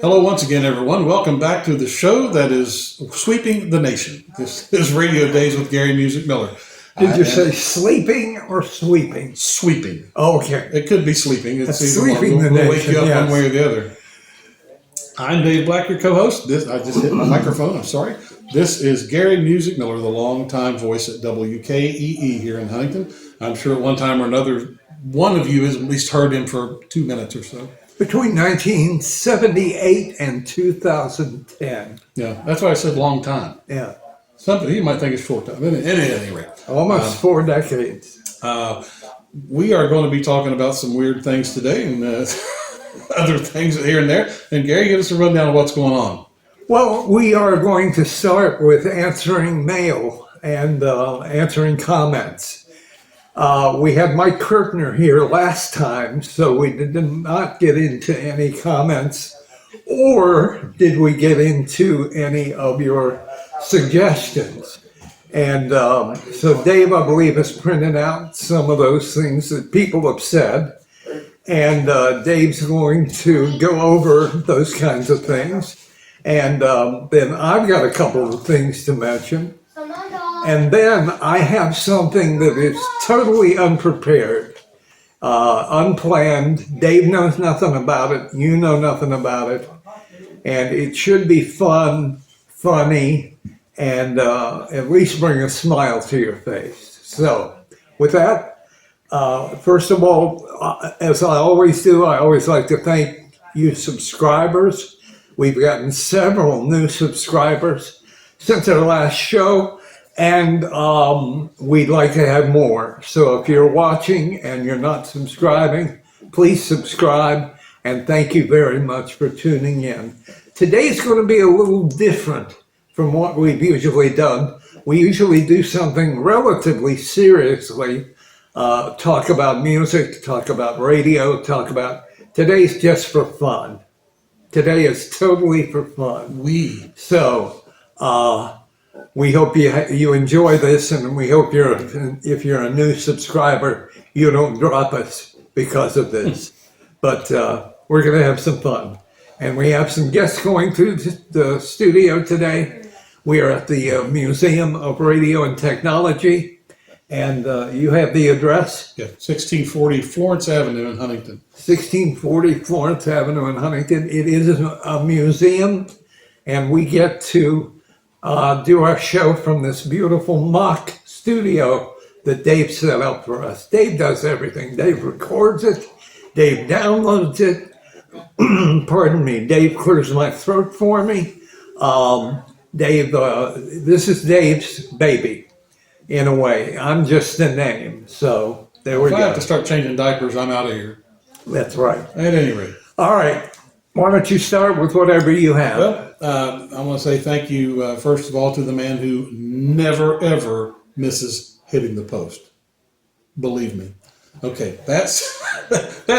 Hello once again, everyone. Welcome back to the show that is sweeping the nation. This is Radio Days with Gary Music Miller. Did you say sleeping or sweeping? Sweeping. Oh, okay. It could be sleeping. It's sleeping the we'll wake nation, you up yes. one way or the other. I'm Dave Black, your co-host. I just hit my microphone. I'm sorry. This is Gary Music Miller, the longtime voice at WKEE here in Huntington. I'm sure at one time or another, one of you has at least heard him for 2 minutes or so. Between 1978 and 2010. Yeah, that's why I said long time. Yeah. Something you might think it's short time. At any rate. Almost 4 decades. We are going to be talking about some weird things today and other things here and there. And Gary, give us a rundown of what's going on. Well, we are going to start with answering mail and answering comments. We had Mike Kirtner here last time, so we did not get into any comments, or did we get into any of your suggestions? And so Dave, I believe, has printed out some of those things that people have said, and Dave's going to go over those kinds of things. And then I've got a couple of things to mention. And then I have something that is totally unprepared, unplanned. Dave knows nothing about it. You know nothing about it. And it should be fun, funny, and at least bring a smile to your face. So with that, first of all, as I always do, I always like to thank you subscribers. We've gotten several new subscribers since our last show. And we'd like to have more. So if you're watching and you're not subscribing, please subscribe. And thank you very much for tuning in. Today's going to be a little different from what we've usually done. We usually do something relatively seriously, talk about music, talk about radio, today's just for fun. Today is totally for fun. We hope you enjoy this, and we hope if you're a new subscriber, you don't drop us because of this. But we're going to have some fun. And we have some guests going through the studio today. We are at the Museum of Radio and Technology, and you have the address? Yeah, 1640 Florence Avenue in Huntington. 1640 Florence Avenue in Huntington. It is a museum, and we get to do our show from this beautiful mock studio that Dave set up for us. Dave does everything. Dave records it. Dave downloads it. Pardon me. Dave clears my throat for me. Dave, this is Dave's baby, in a way. I'm just a name. So there we go. If I have to start changing diapers, I'm out of here. That's right. At any rate. All right. Why don't you start with whatever you have? Well, I want to say thank you, first of all, to the man who never, ever misses hitting the post. Believe me. Okay, that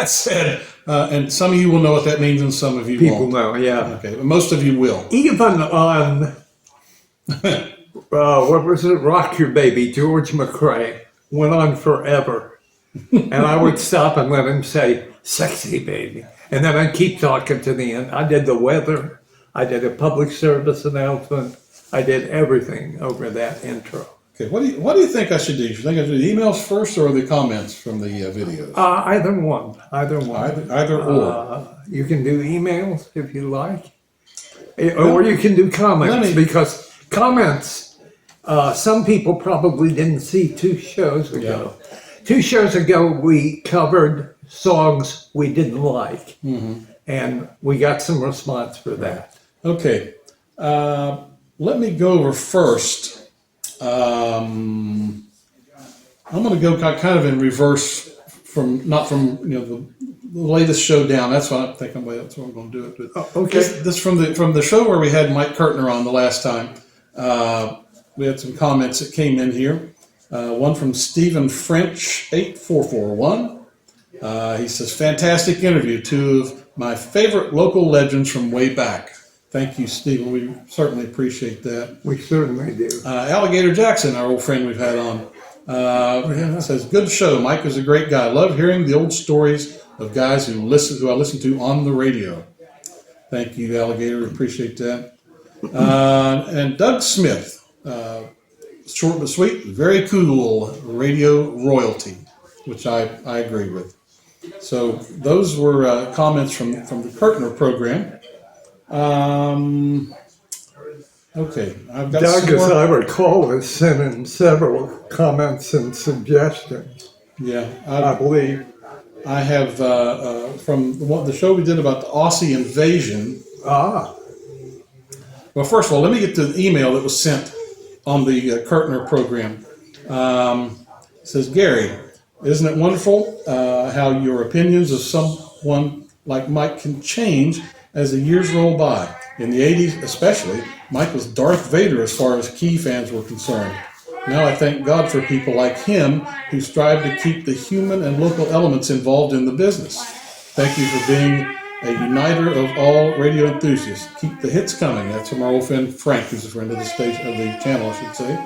said, and some of you will know what that means and some of you People won't. know, yeah. Okay, but most of you will. Even on, what was it, Rock Your Baby, George McCrae, went on forever. And I would stop and let him say, sexy baby. And then I'd keep talking to the end. I did the weather. I did a public service announcement. I did everything over that intro. Okay, what do you think I should do? You think I should do the emails first or the comments from the videos? Either one. Either or. You can do emails if you like. Or you can do comments, because comments, some people probably didn't see 2 shows ago. Yeah. 2 shows ago, we covered songs we didn't like, and we got some response for that. Okay, let me go over first. I'm going to go kind of in reverse not from the latest show down. That's what I'm thinking. That's what I'm going to do it. But okay. This from the show where we had Mike Kirtner on the last time. We had some comments that came in here. One from Stephen French 8441. He says, fantastic interview, 2 of my favorite local legends from way back. Thank you, Stephen. We certainly appreciate that. We certainly do. Alligator Jackson, our old friend we've had on, says, good show. Mike is a great guy. Love hearing the old stories of guys who I listen to on the radio. Thank you, Alligator. Appreciate that. And Doug Smith, short but sweet, very cool radio royalty, which I agree with. So those were comments from the Kirtner program. Okay, I've got Doug, some as more. I recall, has sent in several comments and suggestions, Yeah, I believe. I have from the show we did about the Aussie invasion. Ah, Well, first of all, let me get to the email that was sent on the Kirtner program. It says, Gary, isn't it wonderful how your opinions of someone like Mike can change as the years roll by? In the 80s especially, Mike was Darth Vader as far as Key fans were concerned. Now I thank God for people like him who strive to keep the human and local elements involved in the business. Thank you for being a uniter of all radio enthusiasts. Keep the hits coming. That's from our old friend Frank, who's a friend of the station, of the channel, I should say.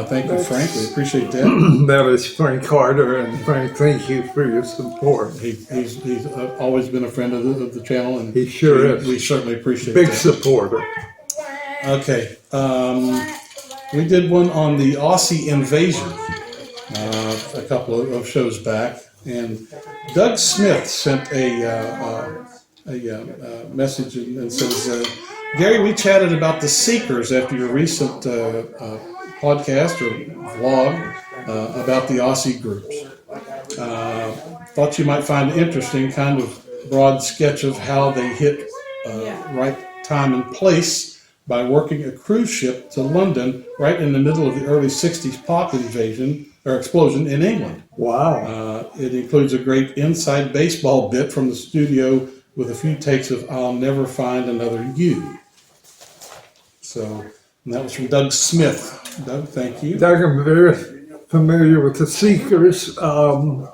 Thank you, Frank. We appreciate that. that is Frank Carter, and Frank, thank you for your support. He's always been a friend of the channel, and He sure is. We certainly appreciate Big that. supporter. Okay, we did one on the Aussie invasion a couple of shows back, and Doug Smith sent a message and says, Gary, we chatted about the Seekers after your recent podcast or vlog about the Aussie groups. Thought you might find it interesting, kind of broad sketch of how they hit right time and place by working a cruise ship to London right in the middle of the early 60s pop explosion in England. Wow. It includes a great inside baseball bit from the studio with a few takes of I'll Never Find Another You. So, and that was from Doug Smith. Doug, thank you. Doug, I'm very familiar with the Seekers. I'm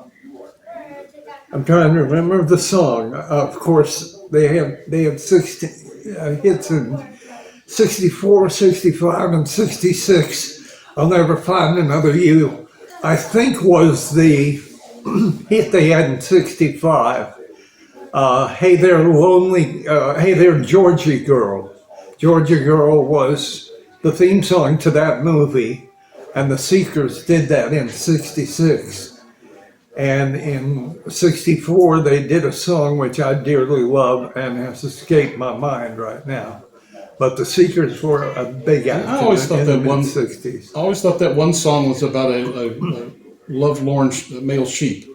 trying to remember the song. Of course, they had 60 hits in 64, 65, and 66. I'll Never Find Another You, I think, was the hit they had in 65. Hey There Lonely, Hey There Georgie Girl. Georgia Girl was the theme song to that movie, and the Seekers did that in 66. And in 64, they did a song which I dearly love and has escaped my mind right now. But the Seekers were a big act I always thought in the that one mid-60s. I always thought that one song was about a lovelorn male sheep.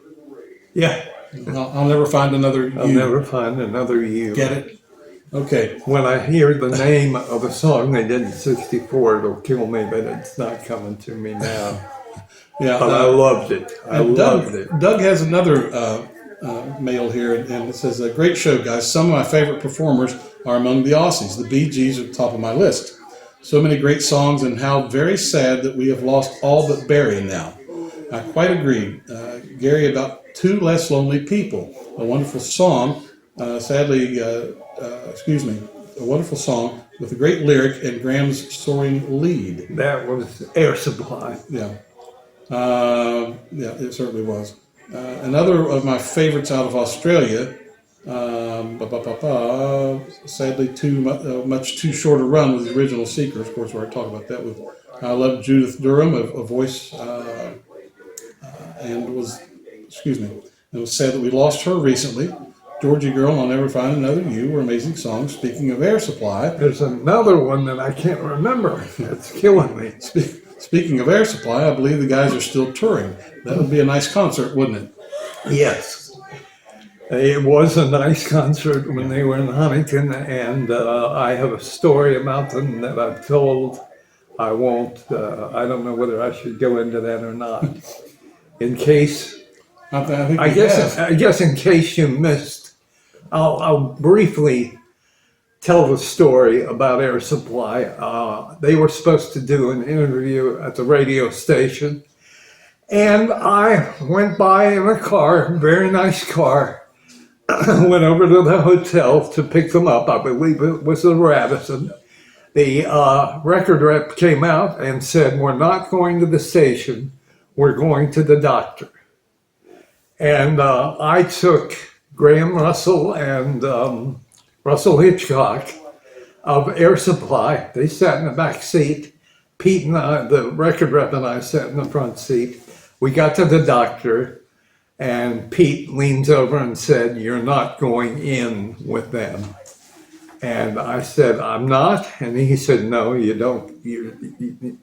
Yeah, I'll never find another you. I'll Never Find Another You. Get it? Okay. When I hear the name of a song they did in 64, it'll kill me, but it's not coming to me now. Yeah. But I loved it. I loved it. Doug has another mail here, and it says, great show, guys. Some of my favorite performers are among the Aussies. The Bee Gees are at the top of my list. So many great songs, and how very sad that we have lost all but Barry now. I quite agree. Gary, about Two Less Lonely People. A wonderful song. A wonderful song with a great lyric and Graham's soaring lead. That was Air Supply. Yeah. Yeah, it certainly was. Another of my favorites out of Australia, sadly much too short a run with the original Seekers, of course, where I talk about that with, I love Judith Durham, a voice, and it was sad that we lost her recently. Georgie Girl, I'll Never Find Another You were amazing songs. Speaking of Air Supply. There's another one that I can't remember. It's killing me. Speaking of Air Supply, I believe the guys are still touring. That would be a nice concert, wouldn't it? Yes. It was a nice concert when they were in Huntington, and I have a story about them that I've told. I won't, I don't know whether I should go into that or not. In case, I guess in case you missed, I'll briefly tell the story about Air Supply. They were supposed to do an interview at the radio station, and I went by in a car, very nice car, went over to the hotel to pick them up. I believe it was the Radisson. The record rep came out and said, "We're not going to the station, we're going to the doctor." And I took Graham Russell and Russell Hitchcock of Air Supply. They sat in the back seat. Pete and I, the record rep and I, sat in the front seat. We got to the doctor, and Pete leans over and said, "You're not going in with them." And I said, "I'm not." And he said, "No, you don't.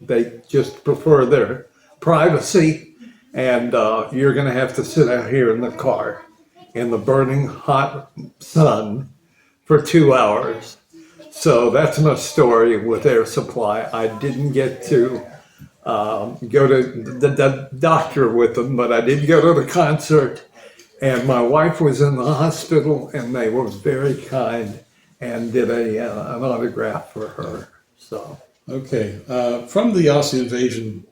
They just prefer their privacy, and you're going to have to sit out here in the car in the burning hot sun for 2 hours." So that's my story with Air Supply. I didn't get to go to the doctor with them, but I did go to the concert, and my wife was in the hospital, and they were very kind and did an autograph for her. So Okay, from the Aussie Invasion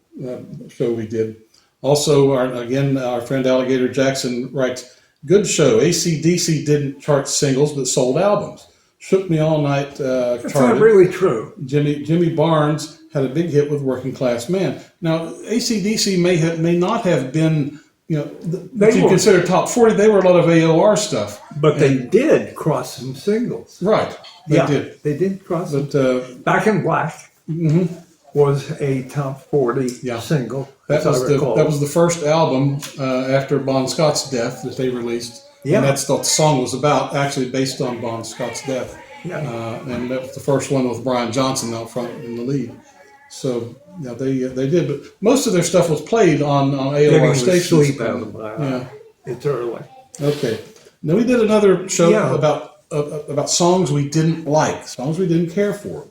show we did, also, our friend Alligator Jackson writes, "Good show. AC/DC didn't chart singles, but sold albums. Shook Me All Night that's charted. not really true. Jimmy Barnes had a big hit with Working Class Man." Now, AC/DC may not have been, They if you were. consider top 40, they were a lot of AOR stuff. But they did cross some singles. Right, they did. They did cross some. But Back in Black was a top 40 Yeah. single, that as I recall. was the first album after Bon Scott's death that they released. Yeah. And that's what the song was about, actually based on Bon Scott's death. Yeah. And that was the first one with Brian Johnson out front in the lead. So yeah, they did, but most of their stuff was played on Getting AOR the stations. sleep out of my eye. Yeah. It's early. Okay. Now we did another show Yeah. about songs we didn't like, songs we didn't care for,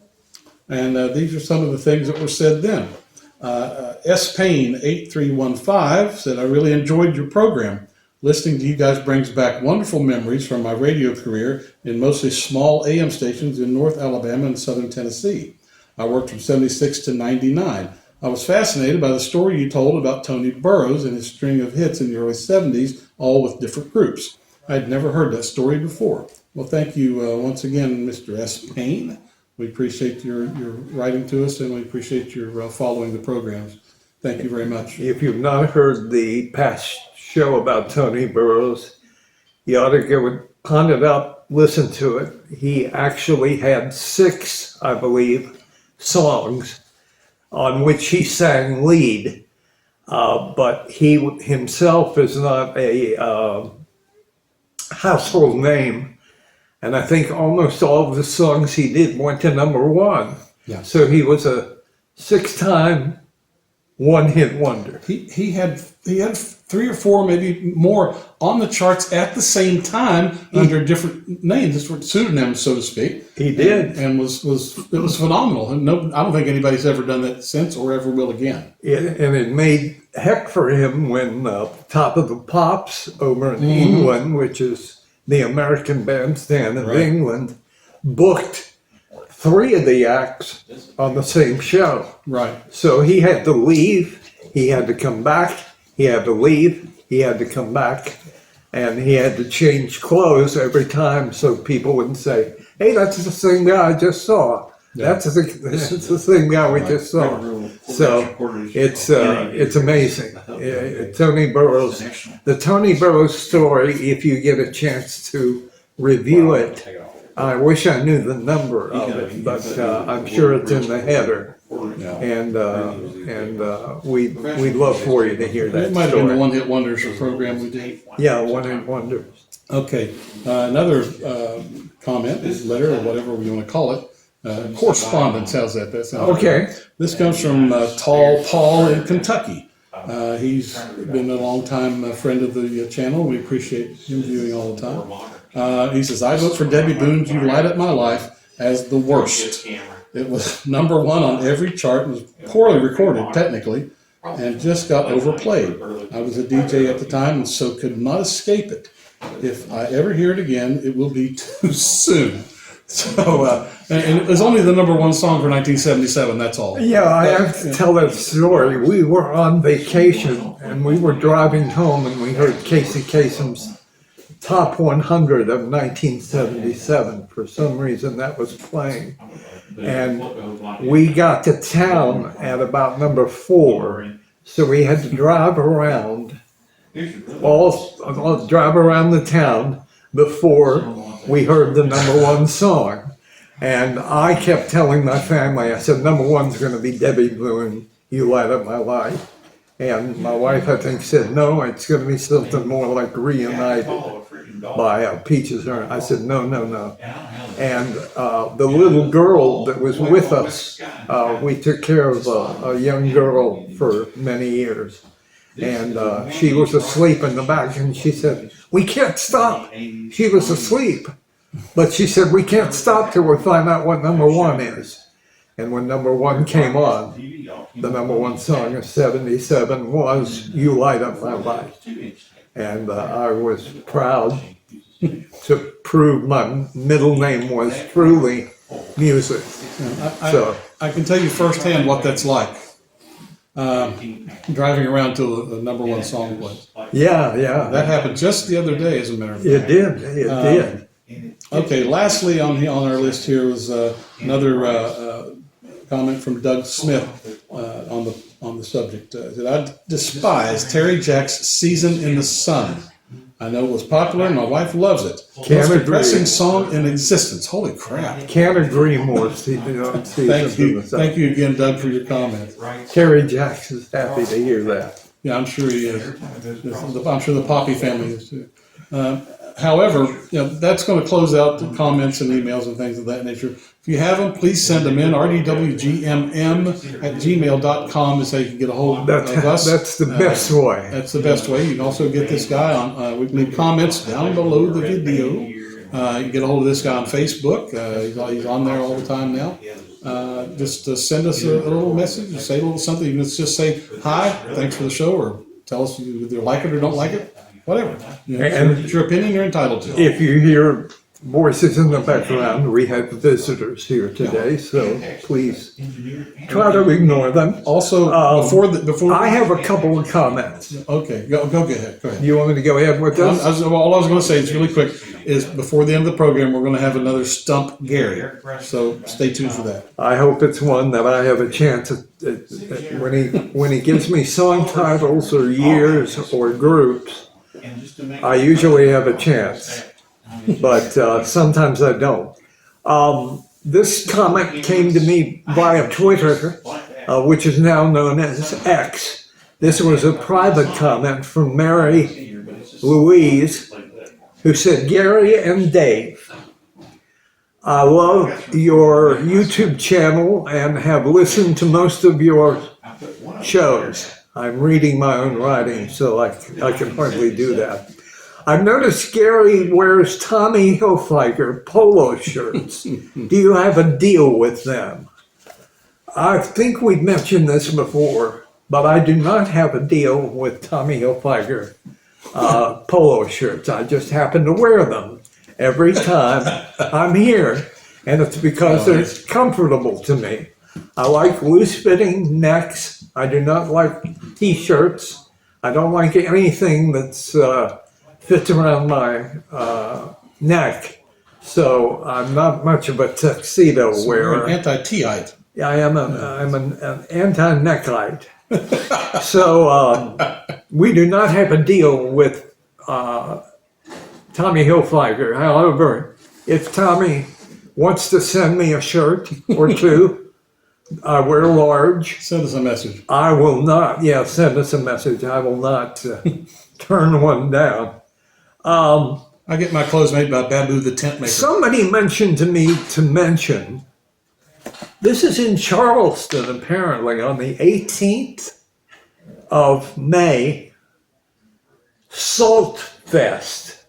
and these are some of the things that were said then. S Payne 8315 said, "I really enjoyed your program. Listening to you guys brings back wonderful memories from my radio career in mostly small AM stations in North Alabama and Southern Tennessee. I worked from 76 to 99. I was fascinated by the story you told about Tony Burrows and his string of hits in the early 70s, all with different groups. I'd never heard that story before." Well, thank you once again, Mr. S. Payne. We appreciate your writing to us, and we appreciate your following the programs. Thank you very much. If you've not heard the past show about Tony Burrows, you ought to go hunt it up, listen to it. He actually had 6, I believe, songs on which he sang lead, but he himself is not a household name. And I think almost all of the songs he did went to #1. Yeah. So he was a 6-time one-hit wonder. He had 3 or 4, maybe more, on the charts at the same time under different names, different pseudonyms, so to speak. He did. And it was phenomenal. And I don't think anybody's ever done that since or ever will again. And it made heck for him when Top of the Pops over in England, which is the American bandstand of England, booked 3 of the acts on the same show. Right. So he had to leave, he had to come back, he had to leave, he had to come back, and he had to change clothes every time so people wouldn't say, "Hey, that's the same guy I just saw. That's the same guy we just saw." So it's amazing. Tony Burrows, the Tony Burrows story, if you get a chance to review it, I wish I knew the number of it, but I'm sure it's in the header. And we'd love for you to hear that It might have been the story. One Hit Wonders program we did. Yeah, one-hit wonders. Okay. Another comment, letter, or whatever we want to call it. Correspondence, how's that? That sounds Okay. This comes from Tall Paul in Kentucky. He's been a long time friend of the channel. We appreciate him viewing all the time. He says, "I vote for Debbie Boone's You Light Up My Life as the worst. It was #1 on every chart. It was poorly recorded, technically, and just got overplayed. I was a DJ at the time, and so could not escape it. If I ever hear it again, it will be too soon." So, and it was only the #1 song for 1977, that's all. Yeah, I have to tell that story. We were on vacation and we were driving home and we heard Casey Kasem's Top 100 of 1977. For some reason that was playing. And we got to town at about #4. So we had to drive around, drive around the town before we heard the number one song. And I kept telling my family, I said, number one's going to be Debbie Blue, You Light Up My Life. And my wife, I think, said, no, it's going to be something more like Reunited by Peaches. I said, no, no, no. And the little girl that was with us, we took care of a young girl for many years. And she was asleep in the back, and she said, we can't stop. She was asleep. But she said, we can't stop till we find out what number one is. And when number one came on, the number one song of '77 was You Light Up My Life. And I was proud to prove my middle name was truly music. I can tell you firsthand what that's like. Driving around till the number one song was. Yeah. That happened just the other day, as a matter of fact. It did. Okay, lastly on our list here was another comment from Doug Smith on the subject. That I despise Terry Jack's Season in the Sun. I know it was popular, and my wife loves it. Most depressing song in existence. Holy crap. Can't agree more. Thank you again, Doug, for your comment. Terry Jacks is happy to hear that. Yeah, I'm sure he is. I'm sure the Poppy family is too. However, that's going to close out the comments and emails and things of that nature. If you have them, please send them in. rdwgmm@gmail.com is how you can get a hold of us. That's the best way. That's the best way. You can also get this guy on, we can leave comments down below the video. You can get a hold of this guy on Facebook. He's on there all the time now. Just send us a little message, or say a little something. You can just say, hi, thanks for the show, or tell us you either like it or don't like it. Whatever. It's your opinion, you're entitled to. If you hear voices in the background, we have visitors here today, so please try to ignore them. Also, before I have a couple of comments. Okay, go ahead. Go ahead. You want me to go ahead with this? All I was going to say, is really quick, is before the end of the program, we're going to have another Stump Gary. So stay tuned for that. I hope it's one that I have a chance when he gives me song titles or years or groups. I usually have a chance, but sometimes I don't. This comment came to me via Twitter, which is now known as X. This was a private comment from Mary Louise, who said, Gary and Dave, I love your YouTube channel and have listened to most of your shows. I'm reading my own writing, so I can hardly do that. I've noticed Gary wears Tommy Hilfiger polo shirts. Do you have a deal with them? I think we've mentioned this before, but I do not have a deal with Tommy Hilfiger polo shirts. I just happen to wear them every time I'm here, and it's because they're comfortable to me. I like loose-fitting necks. I do not like T-shirts. I don't like anything that's fits around my neck. So I'm not much of a tuxedo wearer. You're an anti-T-ite. I am an anti-neckite. So we do not have a deal with Tommy Hilfiger. However, if Tommy wants to send me a shirt or two, I wear large. Send us a message. I will not, send us a message. I will not turn one down. I get my clothes made by Babu the tent maker. Somebody mentioned to me to mention, this is in Charleston apparently, on the 18th of May, Salt Fest.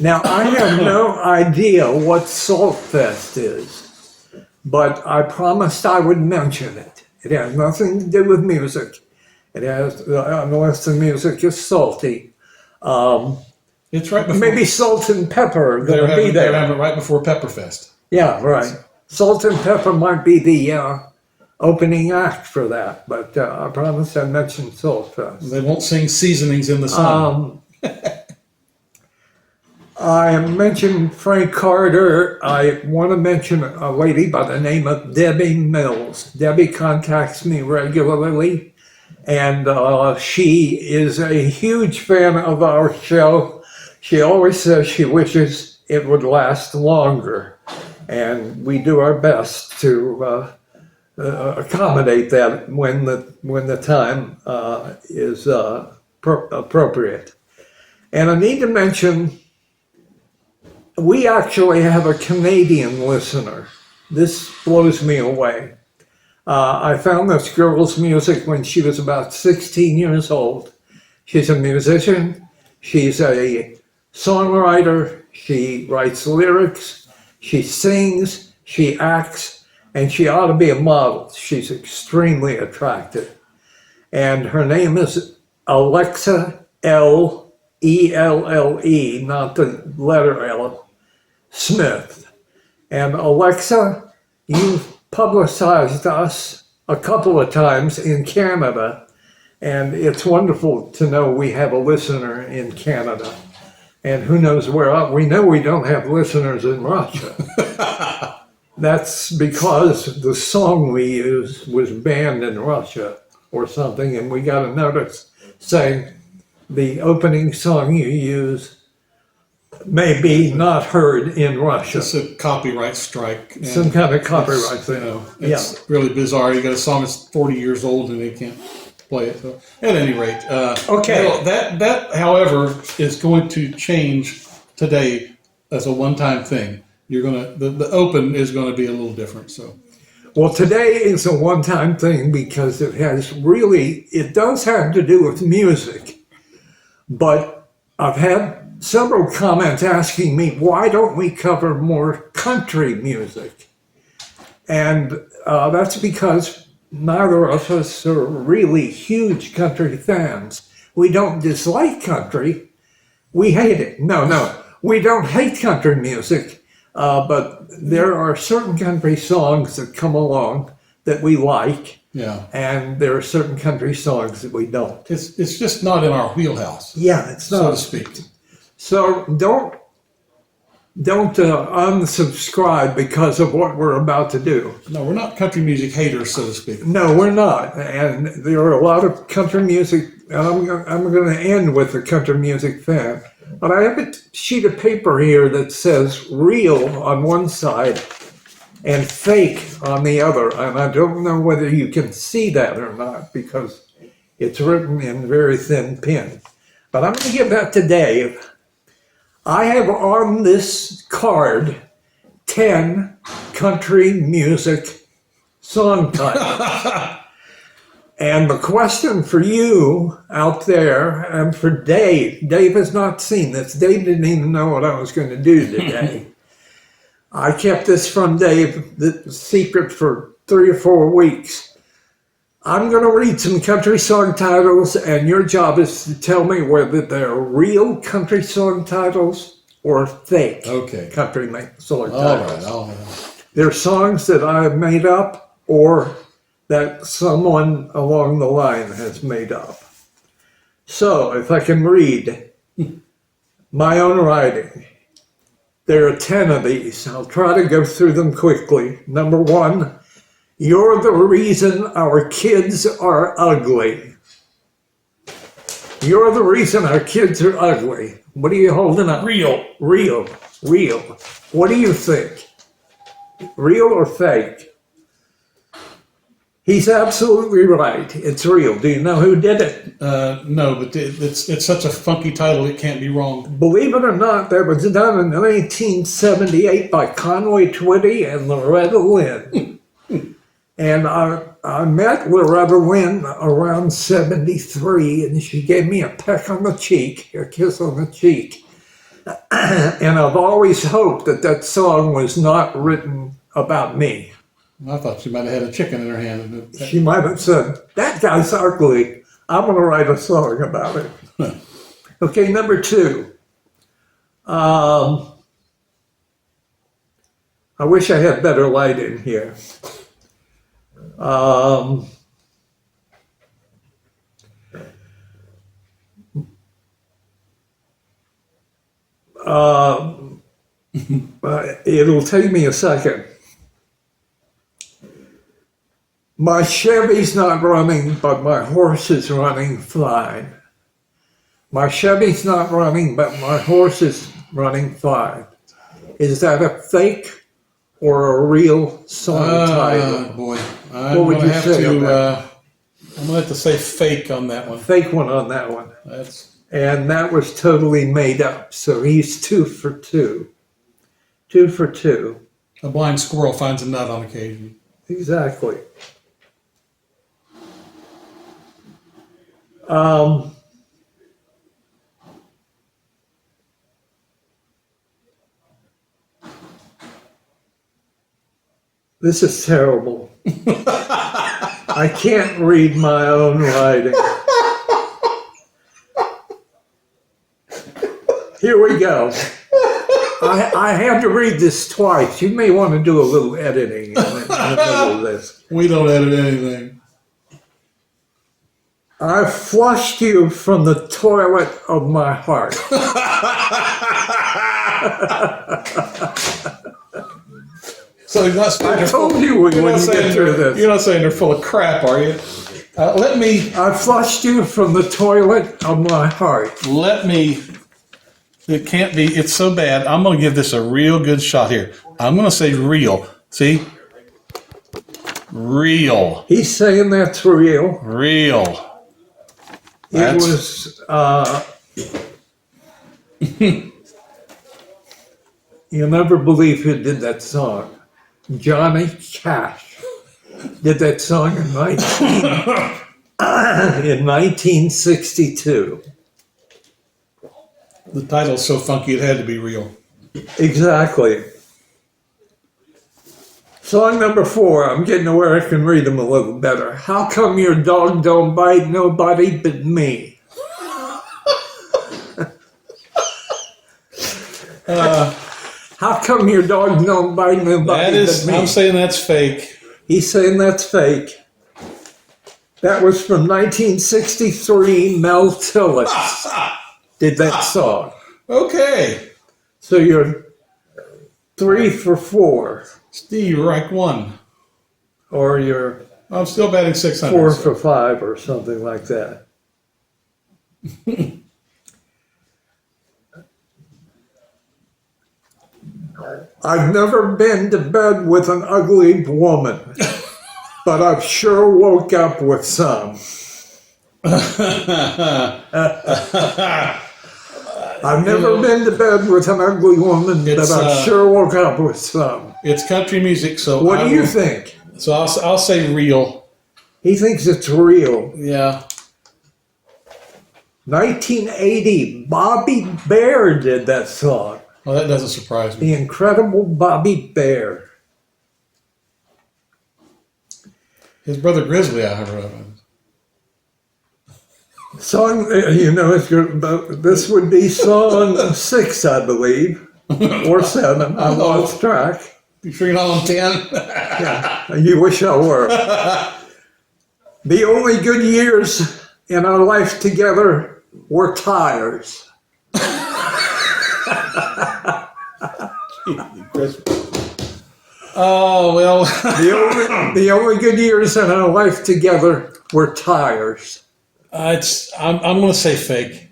Now, I have no idea what Salt Fest is, but I promised I would mention it. It has nothing to do with music. It has, unless the music is salty. It's right before. Maybe Salt and Pepper are going to be there. They're having it right before Pepperfest. Yeah, right. Salt and Pepper might be the opening act for that, but I promised I'd mention Salt Fest. They won't sing Seasonings in the Sun. I mentioned Frank Carter. I want to mention a lady by the name of Debbie Mills. Debbie contacts me regularly, and she is a huge fan of our show. She always says she wishes it would last longer, and we do our best to accommodate that when the time is appropriate. And I need to mention, we actually have a Canadian listener. This blows me away. I found this girl's music when she was about 16 years old. She's a musician. She's a songwriter. She writes lyrics. She sings. She acts. And she ought to be a model. She's extremely attractive. And her name is Alexa L. E-L-L-E, not the letter L, Smith. And Alexa, you've publicized us a couple of times in Canada, and it's wonderful to know we have a listener in Canada. And who knows where else. We know we don't have listeners in Russia. That's because the song we used was banned in Russia or something, and we got a notice saying the opening song you use may be not heard in Russia. It's a copyright strike. Some kind of copyright thing. It's really bizarre. You got a song that's 40 years old and they can't play it. So, at any rate, Okay. That, however, is going to change today as a one-time thing. You're gonna the open is going to be a little different. So, well, today is a one-time thing because it does have to do with music. But I've had several comments asking me, why don't we cover more country music? And that's because neither of us are really huge country fans. We don't dislike country. We hate it. No, we don't hate country music. But there are certain country songs that come along that we like. yeah, And there are certain country songs that we don't. it's just not in our wheelhouse, Yeah, it's so not. to speak. So don't unsubscribe because of what we're about to do. No, we're not country music haters, so to speak. No, we're not. And there are a lot of country music. And I'm going to end with a country music fan. But I have a sheet of paper here that says real on one side and fake on the other. And I don't know whether you can see that or not because it's written in very thin pen. But I'm going to give that to Dave. I have on this card 10 country music song titles. And the question for you out there and for Dave has not seen this. Dave didn't even know what I was going to do today. I kept this from Dave, the secret, for 3 or 4 weeks. I'm going to read some country song titles, and your job is to tell me whether they're real country song titles or fake country song titles. All right. They're songs that I have made up or that someone along the line has made up. So, if I can read my own writing, there are 10 of these. I'll try to go through them quickly. Number 1, you're the reason our kids are ugly. You're the reason our kids are ugly. What are you holding up? Real. What do you think? Real or fake? He's absolutely right. It's real. Do you know who did it? No, but it's such a funky title, it can't be wrong. Believe it or not, that was done in 1978 by Conway Twitty and Loretta Lynn. And I met Loretta Lynn around 73, and she gave me a peck on the cheek, a kiss on the cheek. And I've always hoped that song was not written about me. I thought she might have had a chicken in her hand. She might have said, that guy's ugly. I'm going to write a song about it. Okay, number 2. I wish I had better light in here. It'll take me a second. My Chevy's not running, but my horse is running fine. My Chevy's not running, but my horse is running fine. Is that a fake or a real song title? Boy, What would you say on that? I'm gonna have to say fake on that one. Fake one on that one. And that was totally made up. So he's 2 for 2. 2 for 2. a blind squirrel finds a nut on occasion. Exactly. This is terrible. I can't read my own writing. Here we go. I had to read this twice. You may want to do a little editing in the middle of this. We don't edit anything. I flushed you from the toilet of my heart. So you're not saying I told you we wouldn't get through this. You're not saying they're full of crap, are you? I flushed you from the toilet of my heart. It can't be, it's so bad. I'm going to give this a real good shot here. I'm going to say real. See? Real. He's saying that's real. Real. It was, you'll never believe who did that song. Johnny Cash did that song in 1962. The title's so funky it had to be real. Exactly. Song number 4, I'm getting to where I can read them a little better. How come your dog don't bite nobody but me? How come your dog don't bite nobody but me? I'm saying that's fake. He's saying that's fake. That was from 1963. Mel Tillis did that song. Okay. So you're 3 for 4. Steve, you're like 1. Or you're I'm still batting 600. 4 for 5 or something like that. I've never been to bed with an ugly woman, but I've sure woke up with some. I've never been to bed with an ugly woman, but I've sure woke up with some. It's country music, so what do you think? So I'll say real. He thinks it's real. Yeah. 1980, Bobby Bear did that song. Well, that doesn't surprise me. The incredible Bobby Bear. His brother Grizzly, I heard of him. Song, this would be song 6, I believe, or 7. I lost track. You sure you're not on 10? Yeah, you wish I were. The only good years in our life together were tires. Oh, well. the only good years in our life together were tires. I'm going to say fake.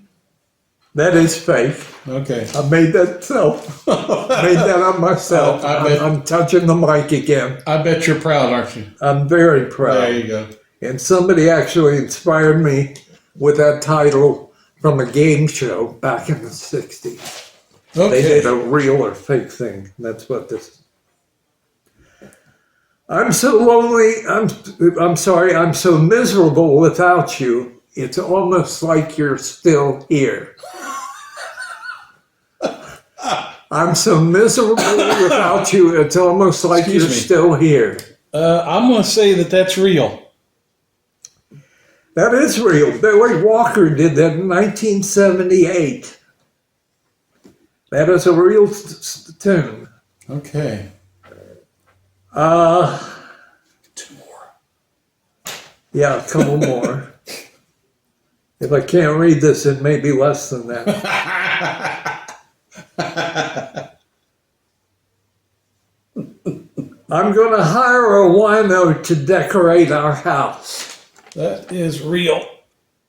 That is fake. Okay. I made that made that up myself. I'm touching the mic again. I bet you're proud, aren't you? I'm very proud. There you go. And somebody actually inspired me with that title from a game show back in the 60s. Okay. They did a real or fake thing. That's what this is. I'm so lonely. I'm sorry. I'm so miserable without you. It's almost like you're still here. I'm so miserable without you. It's almost like you're still here. I'm going to say that that's real. That is real. Billy Walker did that in 1978. That is a real tune. Okay. 2 more. Yeah, a couple more. If I can't read this, it may be less than that. I'm going to hire a wino to decorate our house. That is real.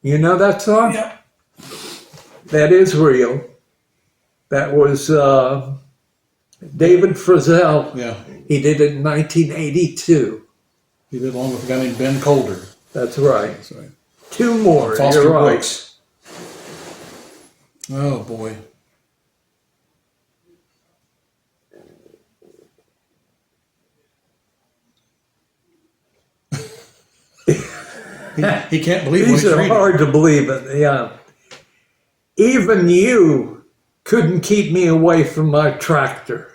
You know that song? Yep. That is real. That was David Frizzell. Yeah. He did it in 1982. He did along with a guy named Ben Calder. That's right. That's right. Two more. Foster You're right. Brooks. Oh, boy. he can't believe what These he's are reading. hard to believe. Yeah. Even you couldn't keep me away from my tractor.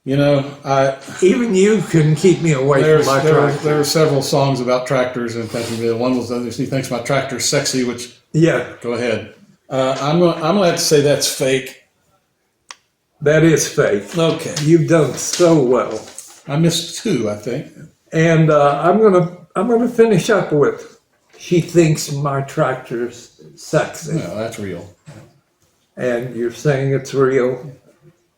You know, Even you couldn't keep me away from my tractor. there are several songs about tractors and country. One was he thinks my tractor's sexy, which Yeah, go ahead. I'm gonna have to say that's fake. that is fake. Okay, You've done so well. I missed two, I think. And I'm gonna finish up with "She Thinks My Tractor's Sexy," No, that's real. and you're saying it's real.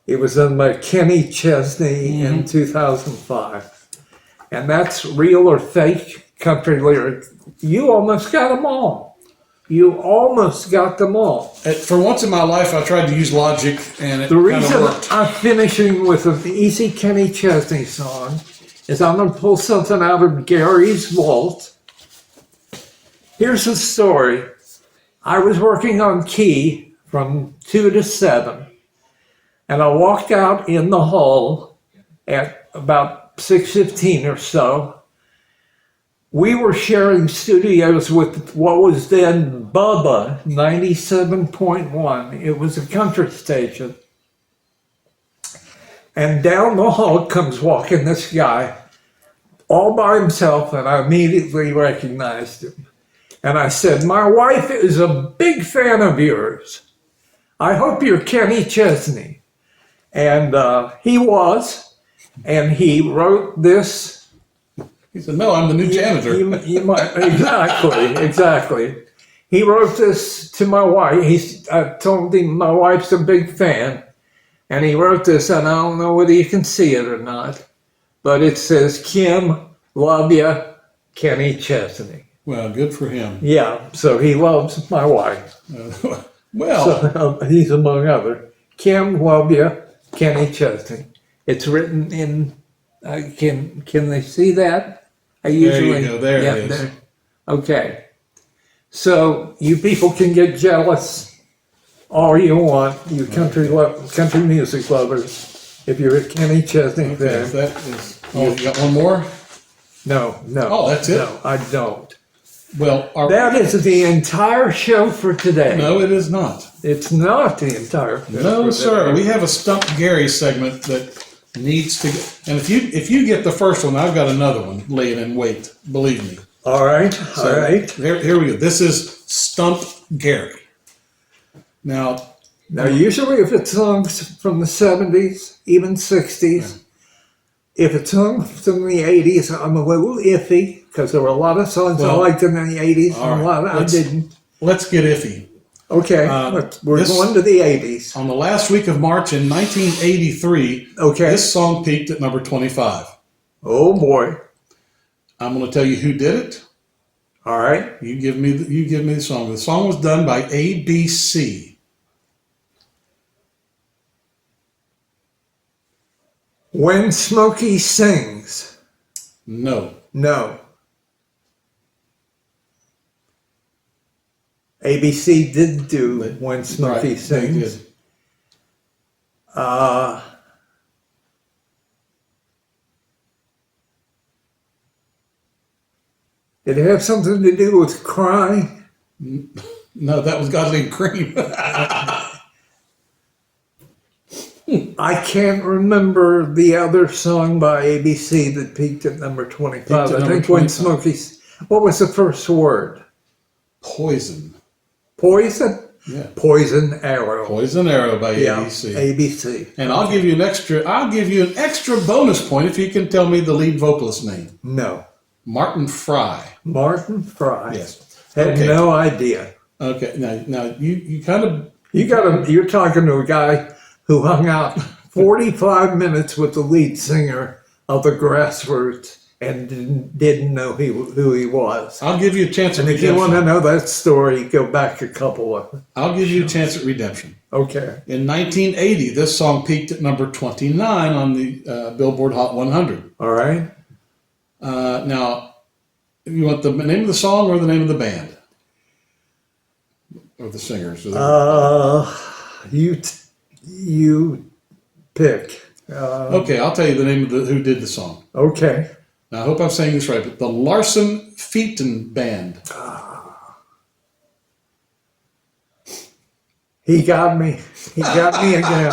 It was done by Kenny Chesney in 2005, and that's real or fake country lyric. You almost got them all. You almost got them all. For once in my life, I tried to use logic, and it The kind of reason worked. I'm finishing with an easy Kenny Chesney song is I'm going to pull something out of Gary's vault. Here's the story. I was working on key from 2 to 7, and I walked out in the hall at about 6:15 or so. We were sharing studios with what was then Bubba 97.1. It was a country station. And down the hall comes walking this guy all by himself, and I immediately recognized him. And I said, "My wife is a big fan of yours. I hope you're Kenny Chesney." And he was, and he wrote this. He said, "No, I'm the new janitor." You might, exactly. He wrote this to my wife. I told him my wife's a big fan, and he wrote this, and I don't know whether you can see it or not, but it says, "Kim, love ya, Kenny Chesney." Well, good for him. Yeah, so he loves my wife. Well, So, he's among other. Kim, love ya, Kenny Chesney. It's written in. Can they see that? I usually, there you go. There it is. there. Okay. So you people can get jealous all you want, you country music lovers. If you're a Kenny Chesney Okay, fan, that is. Oh, you got one more? no. Oh, that's it? No, I don't. Well, That is the entire show for today. no, it is not. It's not the entire show. No, for sir. today. We have a Stump Gary segment that needs to. And if you get the first one, I've got another one laying in wait. Believe me. All right. So, All right. Here we go. This is Stump Gary. Now, Usually if it's songs from the 70s, even 60s, if it's songs from the 80s, I'm a little iffy because there were a lot of songs I Well, liked in the 80s all and a lot right, I didn't. let's get iffy. Okay, we're this- going to the 80s. On the last week of March in 1983, Okay. this song peaked at number 25. Oh boy. I'm going to tell you who did it. All right. You give me the song. The song was done by ABC. When Smokey Sings. No. No. ABC did do When Smokey Right, they Sings. did. Did it have something to do with crying? No, that was Godly and Cream. I can't remember the other song by ABC that peaked at number 25. Peaked at I number think When 25. Smokey's. What was the first word? Poison. Poison? Yeah. Poison Arrow. Poison Arrow by Yeah, ABC. ABC. And I'll give you an extra bonus point if you can tell me the lead vocalist's name. No. Martin Fry. Martin Fry. Yes. Had Okay. no idea. Okay. Now you kind of You're talking to a guy who hung out 45 minutes with the lead singer of the Grassroots and didn't know who he was. I'll give you a chance at And if you want to redemption. know that story, go back a couple of. I'll give you a chance at redemption. Okay. In 1980, this song peaked at number 29 on the Billboard Hot 100. All right. Now, you want the name of the song or the name of the band? Or the singers? You pick. Okay, I'll tell you the name of who did the song. Okay. Now, I hope I'm saying this right, but the Larson Featon Band. He got me. He got me again.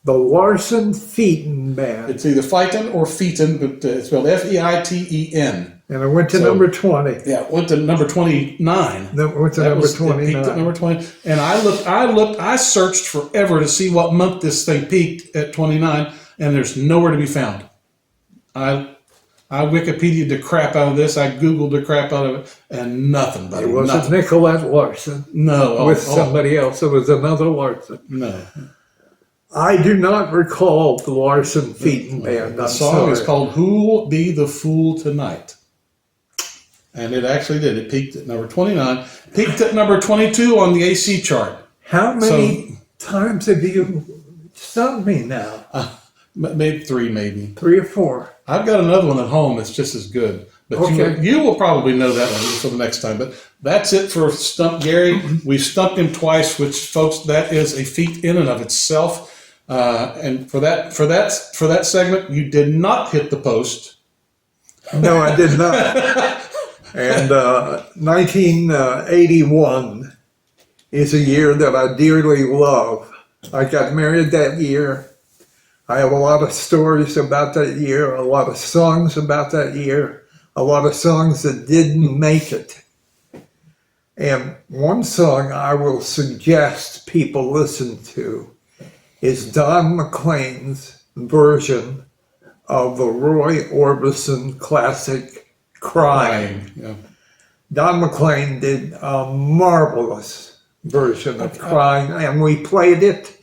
The Larson Featon Band. It's either Feiten or Featon, but it's spelled Feiten. And I went to So- number 20. Yeah, it went to number 29. Then went to That number was, it peaked 29. at number 20. And I searched forever to see what month this thing peaked at 29, and there's nowhere to be found. I Wikipedia'd the crap out of this. I Googled the crap out of it, and nothing, buddy. It wasn't Nothing. Nicolette Larson No. with somebody else. It was another Larson. No. I do not recall the Larson Featon Band. The I'm song is sorry. called Who'll Be the Fool Tonight? And it actually did. It peaked at number 29. Peaked at number 22 on the AC chart. How many times have you stumped me now? Maybe 3, maybe. 3 or 4. I've got another one at home that's just as good. But Okay. you will probably know that one for the next time. But that's it for Stump Gary. We stumped him twice, which, folks, that is a feat in and of itself. And for that segment, you did not hit the post. No, I did not. And 1981 is a year that I dearly love. I got married that year. I have a lot of stories about that year, a lot of songs about that year, a lot of songs that didn't make it. And one song I will suggest people listen to is Don McLean's version of the Roy Orbison classic Crying. Yeah. Don McLean did a marvelous version of Crying, and we played it,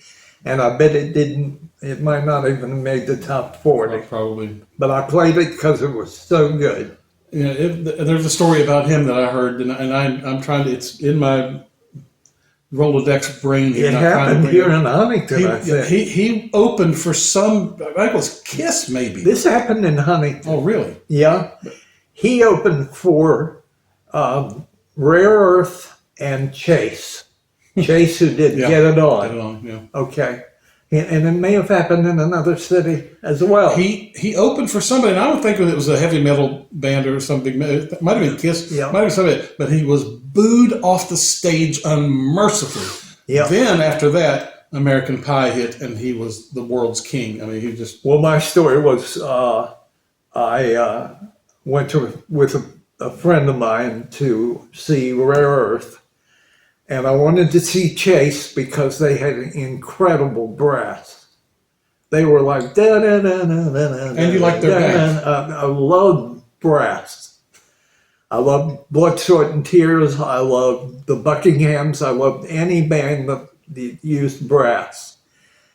and I bet it might not even have made the top 40. Probably. But I played it because it was so good. Yeah, there's a story about him that I heard, and I'm trying to. It's in my Rolodex brain. It happened here in Huntington, I think. He opened for some. I think it was Kiss, maybe. This happened in Huntington. Oh, really? Yeah. He opened for Rare Earth and Chase. Chase, who did Yeah. Get It Get On. it on. Yeah. Okay. And it may have happened in another city as well. He opened for somebody, and I would think that it was a heavy metal band or something. It might have been Kiss. Yeah. Might have been somebody, but he was booed off the stage unmercifully. Yeah. Then after that, American Pie hit, and he was the world's king. I mean, he just. Well, my story was I went with a friend of mine to see Rare Earth, and I wanted to see Chase because they had incredible brass. They were like da da da da da da. And you like their band. I love brass. I love Blood, Sweat, and Tears. I love the Buckinghams. I loved any band that used brass,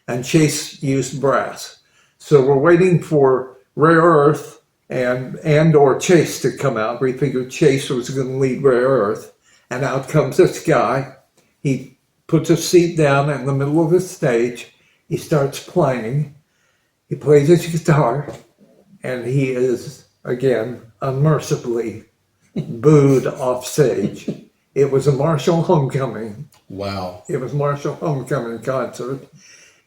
and Chase used brass. So we're waiting for Rare Earth and or Chase to come out. We figured Chase was going to lead Rare Earth. And out comes this guy. He puts a seat down in the middle of the stage. He starts playing. He plays his guitar. And he is, again, unmercifully booed off stage. It was a Marshall Homecoming. Wow. It was Marshall Homecoming concert.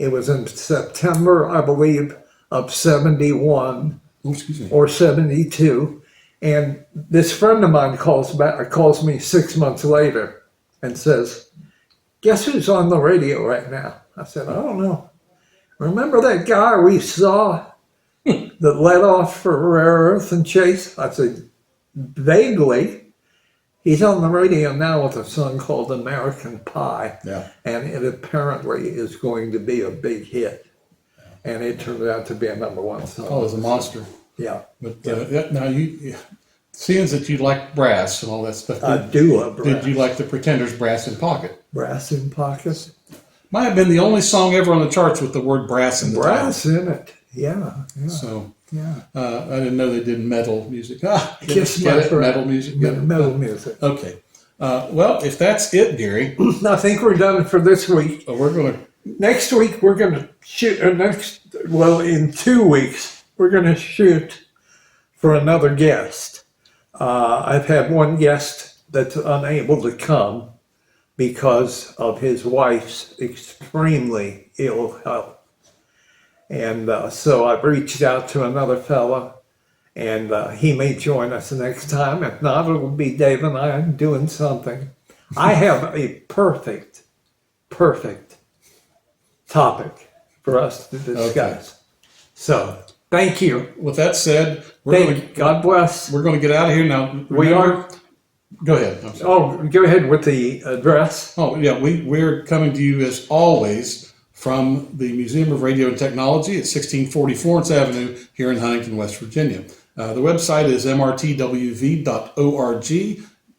It was in September, I believe, of 71 Oh, excuse me. or 72. And this friend of mine calls me 6 months later and says, "Guess who's on the radio right now?" I said, "I don't know. Remember that guy we saw that led off for Rare Earth and Chase?" I said, "Vaguely. He's on the radio now with a song called American Pie." Yeah. And it apparently is going to be a big hit. And it turned out to be a #1 song. Oh, it was a monster. Yeah. But now seeing that you like brass and all that stuff, I do love brass. did you like the Pretenders' Brass in Pocket? Brass in Pockets? Might have been the only song ever on the charts with the word brass in the Brass in it. Yeah. title. So Yeah. I didn't know they did metal music. Kiss Get my it? brother. Metal music. Get it? Metal music. Okay. Well, if that's it, Gary, I think we're done for this week. we're going to. Next week we're going to shoot. In 2 weeks we're going to shoot for another guest. I've had one guest that's unable to come because of his wife's extremely ill health. And so I've reached out to another fella, and he may join us next time. If not, it'll be Dave and I doing something. I have a perfect topic for us to discuss. Okay. So, thank you. With that said, God bless. we're going to get out of here now. We are. Go ahead. I'm sorry. Oh, go ahead with the address. Oh, yeah, we're coming to you as always from the Museum of Radio and Technology at 1640 Florence Avenue here in Huntington, West Virginia. The website is mrtwv.org.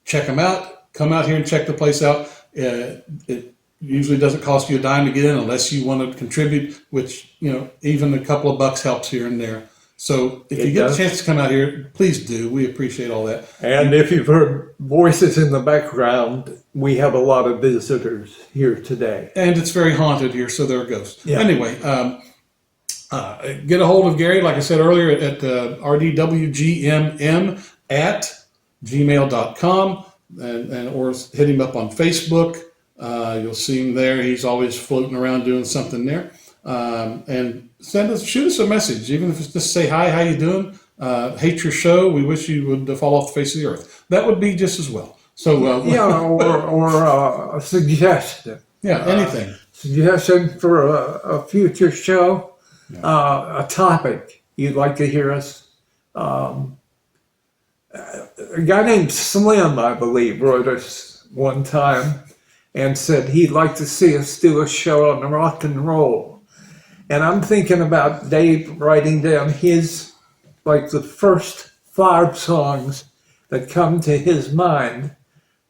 Check them out. Come out here and check the place out. It usually doesn't cost you a dime to get in unless you want to contribute, which, even a couple of bucks helps here and there. So if you get a chance to come out here, please do. We appreciate all that. And if you've heard voices in the background, we have a lot of visitors here today. And it's very haunted here, so there are ghosts. Yeah. Anyway, get a hold of Gary, like I said earlier, at rdwgmm@gmail.com, and or hit him up on Facebook. You'll see him there. He's always floating around doing something there. And shoot us a message, even if it's just say hi, how you doing? Hate your show. We wish you would fall off the face of the earth. That would be just as well. So or a suggestion. Yeah, anything. Suggestion for a future show, a topic you'd like to hear us. A guy named Slim, I believe, wrote us one time and said he'd like to see us do a show on rock and roll. And I'm thinking about Dave writing down the first 5 songs that come to his mind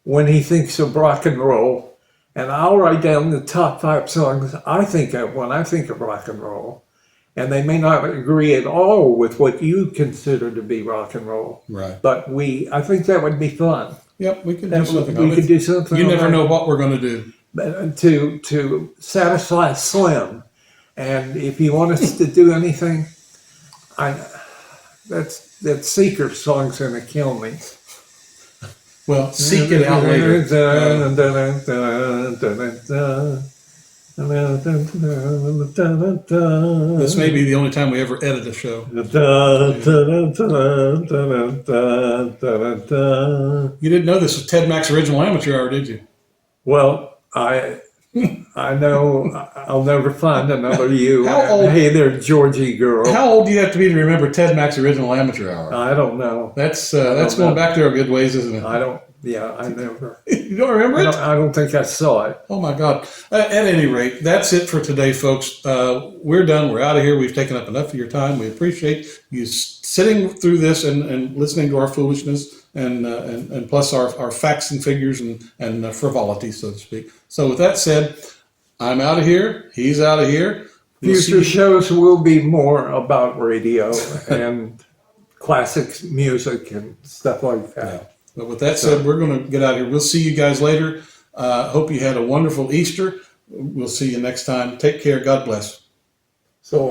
when he thinks of rock and roll. And I'll write down the top 5 songs I think of when I think of rock and roll. And they may not agree at all with what you consider to be rock and roll. Right. But I think that would be fun. Yep, we could do something. We could do something. You never know what we're going to do. To satisfy Slim. And if you want us to do anything, that Seeker song's gonna kill me. Well, seek it out later. This may be the only time we ever edit a show. You didn't know this was Ted Mack's original amateur hour, did you? Well, I know I'll never find another you. How old? Hey there, Georgie girl. How old do you have to be to remember Ted Mack's original amateur hour? I don't know. That's going back to our good ways, isn't it? I don't. Yeah, I never. You don't remember it? I don't think I saw it. Oh my God. At any rate, that's it for today, folks. We're done. We're out of here. We've taken up enough of your time. We appreciate you sitting through this and listening to our foolishness and plus our facts and figures and frivolity, so to speak. So with that said, I'm out of here. He's out of here. Future shows will be more about radio and classic music and stuff like that. Yeah. But with that said, we're going to get out of here. We'll see you guys later. Hope you had a wonderful Easter. We'll see you next time. Take care. God bless. So